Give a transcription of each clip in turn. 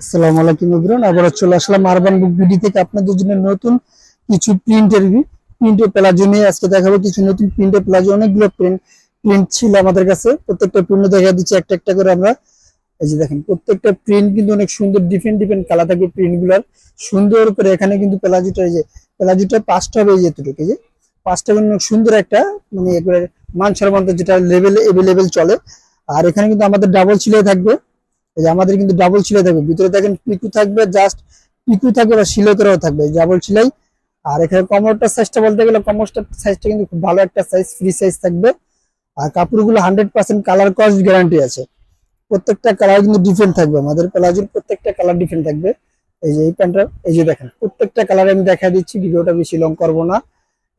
আসসালামু আলাইকুম এভরিওয়ান, আবার চলে আসলাম আরবান বুক বিডি থেকে আপনাদের জন্য নতুন কিছু প্রিন্টের প্লাজো নিয়ে আজকে দেখাবো কিছু নতুন প্রিন্টের প্লাজো। অনেকগুলো প্রিন্ট ছিল আমাদের কাছে, প্রত্যেকটা প্রিন্ট দেখা দিচ্ছি একটা একটা করে আমরা। এই যে দেখেন, প্রত্যেকটা প্রিন্ট কিন্তু অনেক সুন্দর, ডিফারেন্ট কালার থাকবে প্রিন্ট গুলার সুন্দর করে। এখানে কিন্তু প্লাজোটা, এই যে প্লাজোটা পাঁচটা হবে, এই যে এতটুকু, এই যে পাঁচটা কিন্তু অনেক সুন্দর একটা, মানে একবারে মানসম্মত যেটা লেভেল এভেলেবেল চলে। আর এখানে কিন্তু আমাদের ডাবল সিলাই থাকবে। এই যে আমাদের কিন্তু ডাবল সেলাই থাকবে, ভিতরে দেখেন পিকু থাকবে, জাস্ট পিকু থাকবে বা সেলাই করাও থাকবে ডাবল সেলাই। আর এখানে কমরটার সাইজটা বলতে গেলে কমরটার সাইজটা কিন্তু খুব ভালো একটা সাইজ, ফ্রি সাইজ থাকবে। আর কাপড়গুলো 100% কালার কস্ট গ্যারান্টি আছে। প্রত্যেকটা কালার কিন্তু ডিফারেন্ট থাকবে, আমাদের প্লাজোর প্রত্যেকটা কালার ডিফারেন্ট থাকবে। এই যে এই প্যান্টটা, এই যে দেখেন প্রত্যেকটা কালার আমি দেখা দিচ্ছি, ভিডিওটা বেশি লং করবো না।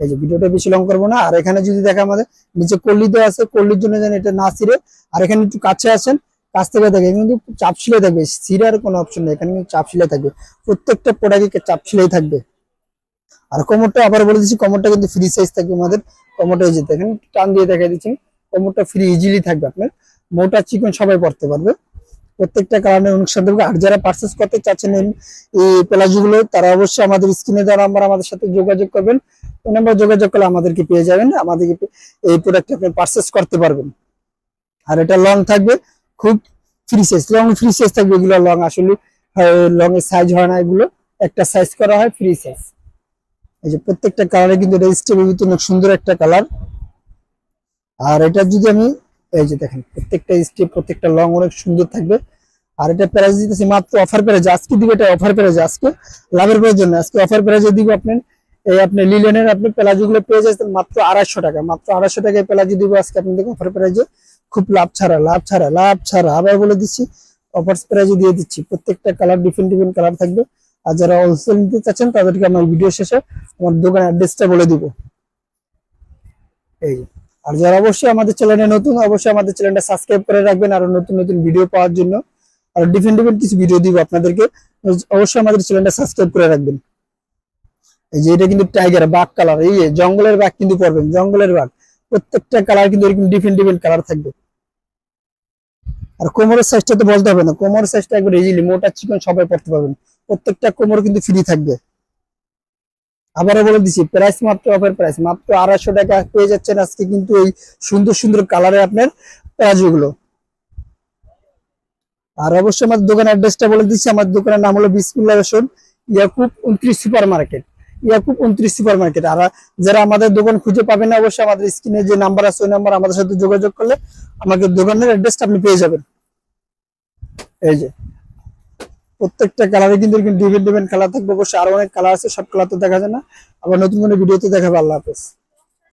এই যে ভিডিওটা বেশি লং করবো না। আর এখানে যদি দেখা, আমাদের নিচে কল্লি দেওয়া আছে, কল্লির জন্য যেন এটা না ছিঁড়ে। আর এখানে একটু কাছে আছেন, কাছ থেকে দেখে কিন্তু চাপ সেলাই থাকবে, সিরার কোনো অপশন নেই, এখানে কিন্তু চাপ সেলাই থাকবে। প্রত্যেকটা প্রোডাক্টে চাপ সেলাই থাকবে। আর কোমরটা আবার বলে দিচ্ছি, কোমরটা কিন্তু ফ্রি সাইজ থাকবে আমাদের। কোমরটা এই যে দেখেন, টান দিয়ে দেখা দিচ্ছি, কোমরটা ফ্রি ইজিলি থাকবে আপনার। মোটা চিকন সবাই পড়তে পারবে। প্রত্যেকটা কারণে অনুষ্ঠান থাকবে। আর যারা পার্চেস করতে চাচ্ছেন এই প্লাজো গুলো, তারা অবশ্যই আমাদের স্ক্রিনে দেওয়া নাম্বার আমাদের সাথে যোগাযোগ করবেন। ওই নাম্বার যোগাযোগ করলে আমাদেরকে পেয়ে যাবেন, আমাদেরকে এই প্রোডাক্ট আপনি পার্চেস করতে পারবেন। আর এটা লং থাকবে, খুব ফ্রি সাইজ থাকবে। এগুলো লং আসলে লং এর সাইজ হয় না, এগুলো একটা সাইজ করা হয়, ফ্রি সাইজ। এই যে প্রত্যেকটা কালারে কিন্তু এটা স্টেপের ভিতরে অনেক সুন্দর একটা কালার। আর এটা যদি আমি, এই যে দেখেন প্রত্যেকটা স্টেপ, প্রত্যেকটা লং অনেক সুন্দর থাকবে। আর এটা প্রাইস দিতেছি মাত্র অফার প্রাইজে, আজকে দিব এটা অফার প্রাইজে, আজকে লাভের প্রয়োজন, আজকে অফার প্রাইজে দিব আপনার। এই আপনি লিলেনের আপনি প্লাজো গুলো পেয়ে যাচ্ছেন মাত্র 250 টাকা, মাত্র 250 টাকায় প্লাজো দিব আজকে আপনাদের অফার প্রাইজে। খুব লাভ ছাড়া আবার বলে দিচ্ছি, অফার প্রাইজে দিয়ে দিচ্ছি। প্রত্যেকটা কালার ডিফারেন্ট কালার থাকবে। আর যারা হোলসেল নিতে চাচ্ছেন, তাদেরকে আমার ভিডিও শেষে আমার দোকানের অ্যাড্রেসটা বলে দিব। এই, আর যারা অবশ্যই আমাদের চ্যানেলে নতুন, অবশ্যই আমাদের চ্যানেলটা সাবস্ক্রাইব করে রাখবেন আরো নতুন নতুন ভিডিও পাওয়ার জন্য। আর ডিফারেন্ট কিছু ভিডিও দিব আপনাদেরকে, অবশ্যই আমাদের চ্যানেলটা সাবস্ক্রাইব করে রাখবেন। এই যে এটা কিন্তু টাইগার বাঘ কালার, এই জঙ্গলের বাঘ কিন্তু পড়বেন, জঙ্গলের বাঘ। প্রত্যেকটা কালার কিন্তু এরকম ডিফারেন্ট কালার থাকবে। আর কোমরের সাইজটা তো বলতে হবে না, কোমরের সাইজটা একবার ইজিলি মোটা চিকন সবাই পড়তে পারবেন। প্রত্যেকটা কোমর কিন্তু ফ্রি থাকবে। আবারও বলে দিচ্ছি, প্রাইস মাত্র অফার প্রাইস, মাত্র 250 টাকা পেয়ে যাচ্ছেন আজকে কিন্তু এই সুন্দর কালারে আপনার প্লাজো গুলো। আর অবশ্যই আমার দোকানের অ্যাড্রেসটা বলে দিচ্ছি, আমার দোকানের নাম হলো Bismillah ration, Yakub 29 super market, Yakub 29 super market. আর যারা আমাদের দোকান খুঁজে পাবেন না, অবশ্যই আমাদের স্ক্রিনে যে নাম্বার আছে, ওই নাম্বার আমাদের সাথে যোগাযোগ করলে আমাকে দোকানের অ্যাড্রেসটা আপনি পেয়ে যাবেন। এই যে প্রত্যেকটা কালারে কিন্তু ডিফারেন্ট কালার থাকবে, অবশ্যই আরো অনেক কালার আছে, সব কালার তো দেখা যায় না। আবার নতুন কোনো ভিডিওতে দেখাবো। আল্লাহ হাফেজ।